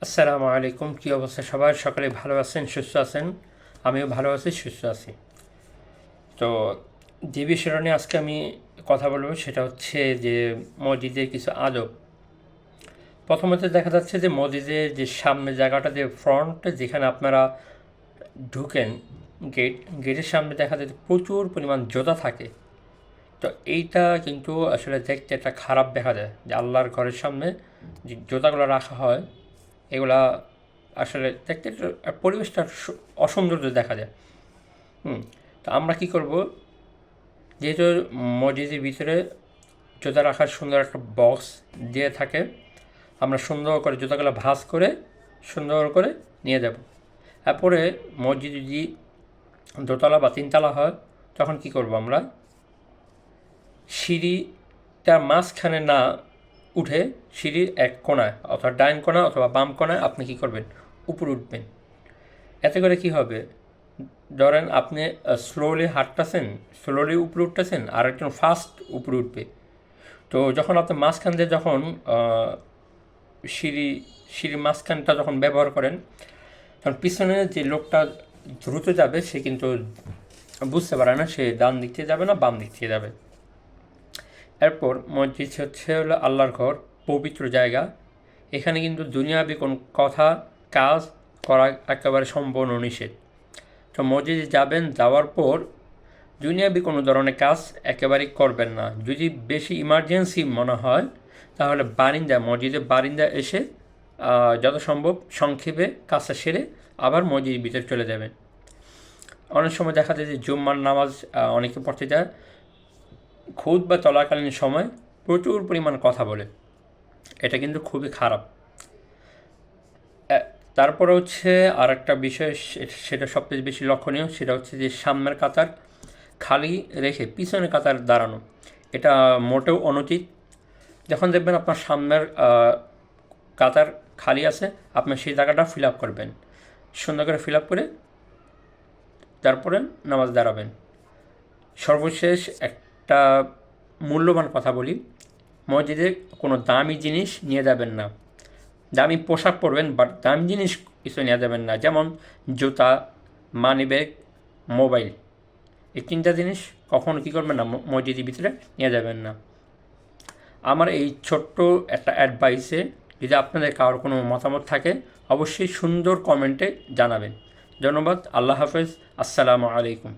আসসালামু আলাইকুম। কী অবস্থা সবার? সকালে ভালো আছেন, সুস্থ আছেন? আমিও ভালো আছি, সুস্থ আছি। তো যে বিষয়টা নিয়ে আজকে আমি কথা বলবো সেটা হচ্ছে যে মসজিদের কিছু আদব। প্রথমত দেখা যাচ্ছে যে মসজিদের যে সামনে জায়গাটা, যে ফ্রন্ট যেখানে আপনারা ঢুকেন, গেটের সামনে দেখা যায় যে প্রচুর পরিমাণ জোতা থাকে। তো এইটা কিন্তু আসলে দেখতে একটা খারাপ দেখা যায় যে আল্লাহর ঘরের সামনে যে জুতাগুলো রাখা হয়, এগুলা আসলে দেখতে একটু পরিবেশটা অসৌন্দর্য দেখা যায়। তো আমরা কি করব, যেহেতু মসজিদের ভিতরে জুতা রাখার সুন্দর একটা বক্স দিয়ে থাকে, আমরা সুন্দর করে জুতাগুলো ভাঁজ করে সুন্দর করে নিয়ে যাব। তারপরে মসজিদ যদি দোতলা বা তিনতলা হয়, তখন কি করব, আমরা সিঁড়িটার মাঝখানে না উঠে সিঁড়ির এক কোণায়, অথবা ডাইন কোণা অথবা বাম কোণায় আপনি কী করবেন, উপরে উঠবেন। এতে করে কি হবে, ধরেন আপনি স্লোলি হাঁটতেছেন, স্লোলি উপরে উঠতেছেন, আর একজন ফাস্ট উপরে উঠবে। তো যখন আপনি মাঝখান দিয়ে যখন সিঁড়ির মাঝখানটা যখন ব্যবহার করেন, তখন পিছনে যে লোকটা দ্রুত যাবে সে কিন্তু বুঝতে পারে না সে ডান দিক থেকে যাবে না বাম দিক থেকে যাবে। এরপর মসজিদ হলো আল্লাহর ঘর, পবিত্র জায়গা। এখানে কিন্তু দুনিয়াবি কোনো কথা কাজ করা একেবারে সম্পূর্ণ নিষেধ। তো মসজিদে যাবেন, যাওয়ার পর দুনিয়াবি কোনো ধরনের কাজ একেবারেই করবেন না। যদি বেশি ইমার্জেন্সি মনে হয় তাহলে মসজিদের বারিন্দা এসে যত সম্ভব সংক্ষেপে কাজটা সেরে আবার মসজিদের ভিতরে চলে যাবেন। অনেক সময় দেখা যায় যে জুম্মার নামাজ অনেকে পড়তে যায়, খুতবা চলাকালীন সময় প্রচুর পরিমাণ কথা বলে, এটা কিন্তু খুবই খারাপ। তারপরে হচ্ছে আর একটা বিষয়, সেটা সবচেয়ে বেশি লক্ষণীয়, সেটা হচ্ছে যে সামনের কাতার খালি রেখে পিছনের কাতার দাঁড়ানো, এটা মোটেও অনুচিত। যখন দেখবেন আপনার সামনের কাতার খালি আছে, আপনি সেই জায়গাটা ফিল আপ করবেন, সুন্দর করে ফিল আপ করে তারপরে নামাজ দাঁড়াবেন। সর্বশেষ একটা মূল্যবান কথা বলি, মসজিদে কোনো দামি জিনিস নিয়ে যাবেন না। দামি পোশাক পরবেন, বাট দামি জিনিস কিছু নিয়ে যাবেন না, যেমন জুতা, মানি ব্যাগ, মোবাইল। এই তিনটা জিনিস কখনো কী করবেন না, মসজিদের ভিতরে নিয়ে যাবেন না। আমার এই ছোট্ট একটা অ্যাডভাইসে যদি আপনাদের কারোর কোনো মতামত থাকে, অবশ্যই সুন্দর কমেন্টে জানাবেন। ধন্যবাদ। আল্লাহ হাফেজ। আসসালামু আলাইকুম।